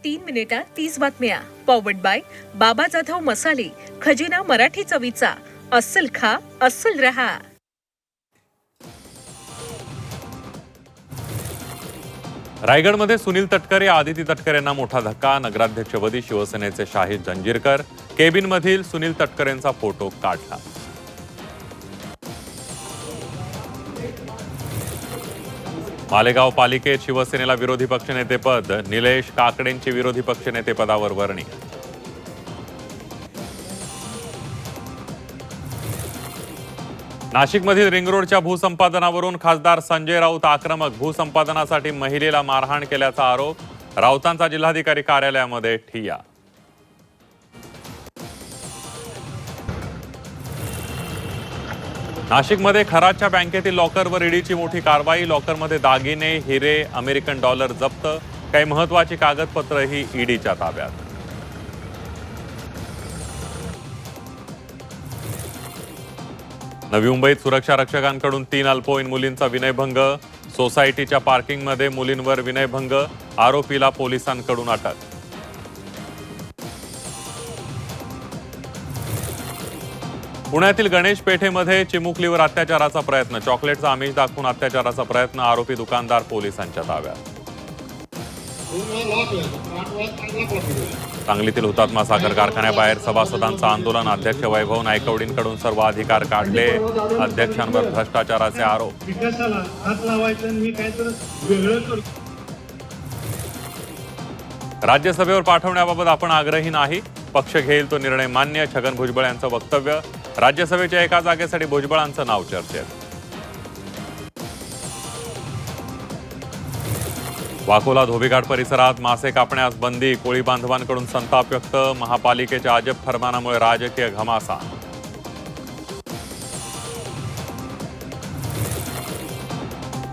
3 मिनिटात 30 बातम्या. Powered by बाबा जाधव मसाले, खजिना मराठी चवीचा. अस्सल खा, अस्सल रहा. रायगडमध्ये सुनील तटकरे आदिती तटकरे यांना मोठा धक्का. नगराध्यक्षपदी शिवसेनेचे शाहीद जंजीरकर. केबिनमधील सुनील तटकरेंचा फोटो काढला. मालेगाव पालिकेत शिवसेनेला विरोधी पक्षनेतेपद. निलेश काकडेंची विरोधी पक्षनेतेपदावर वर्णी. नाशिकमधील रिंगरोडच्या भूसंपादनावरून खासदार संजय राऊत आक्रमक. भूसंपादनासाठी महिलेला मारहाण केल्याचा आरोप. राऊतांचा जिल्हाधिकारी कार्यालयामध्ये ठिय्या. नाशिकमध्ये खराच्या बँकेतील लॉकरवर ईडीची मोठी कारवाई. लॉकरमध्ये दागिने, हिरे, अमेरिकन डॉलर जप्त. काही महत्वाची कागदपत्रही ईडीच्या ताब्यात. नवी मुंबईत सुरक्षा रक्षकांकडून 3 अल्पवयीन मुलींचा विनयभंग. सोसायटीच्या पार्किंगमध्ये मुलींवर विनयभंग. आरोपीला पोलिसांकडून अटक. पुण्यातील गणेश पेठेमध्ये चिमुकलीवर अत्याचाराचा प्रयत्न. चॉकलेटचा आमिष दाखवून अत्याचाराचा प्रयत्न. आरोपी दुकानदार पोलिसांच्या ताब्यात. सांगलीतील हुतात्मा साखर कारखान्याबाहेर सभासदांचं आंदोलन. अध्यक्ष वैभव नायकवडींकडून सर्व अधिकार काढले. अध्यक्षांवर भ्रष्टाचाराचे आरोप. राज्यसभेवर पाठवण्याबाबत आपण आग्रही नाही. पक्ष घेईल तो निर्णय मान्य. छगन भुजबळ यांचं वक्तव्य. राज्यसभेच्या एका जागेसाठी भुजबळांचं नाव चर्चेत. वाकोला धोबीघाट परिसरात मासे कापण्यास बंदी. कोळी बांधवांकडून संताप व्यक्त. महापालिकेच्या अजब फरमानामुळे राजकीय घमासान.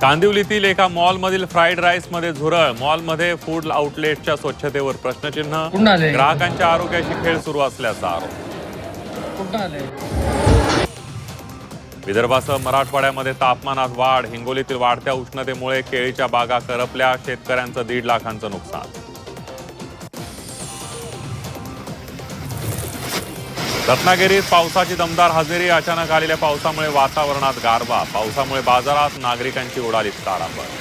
कांदिवलीतील एका मॉलमधील फ्राईड राईसमध्ये झुरळ. मॉलमध्ये फूड आउटलेटच्या स्वच्छतेवर प्रश्नचिन्ह. ग्राहकांच्या आरोग्याशी खेळ सुरू असल्याचा आरोप. विदर्भासह मराठवाड्यामध्ये तापमानात वाढ. हिंगोलीतील वाढत्या उष्णतेमुळे केळीच्या बागा करपल्या. शेतकऱ्यांचं 1.5 लाखांचं नुकसान. रत्नागिरीत पावसाची दमदार हजेरी. अचानक आलेल्या पावसामुळे वातावरणात गारवा. पावसामुळे बाजारात नागरिकांची उडाली तारांबळ.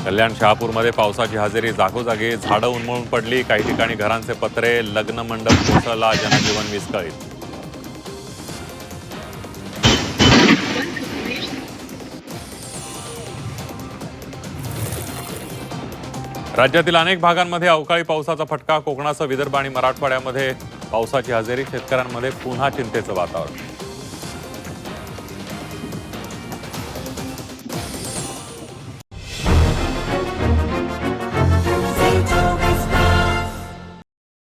कल्याण शहापूरमध्ये पावसाची हजेरी. जागोजागी झाडं उन्मळून पडली. काही ठिकाणी घरांचे पत्रे, लग्न मंडप कोसळला. जनजीवन विस्कळीत. राज्यातील अनेक भागांमध्ये अवकाळी पावसाचा फटका. कोकणासह विदर्भ आणि मराठवाड्यामध्ये पावसाची हजेरी. शेतकऱ्यांमध्ये पुन्हा चिंतेचं वातावरण.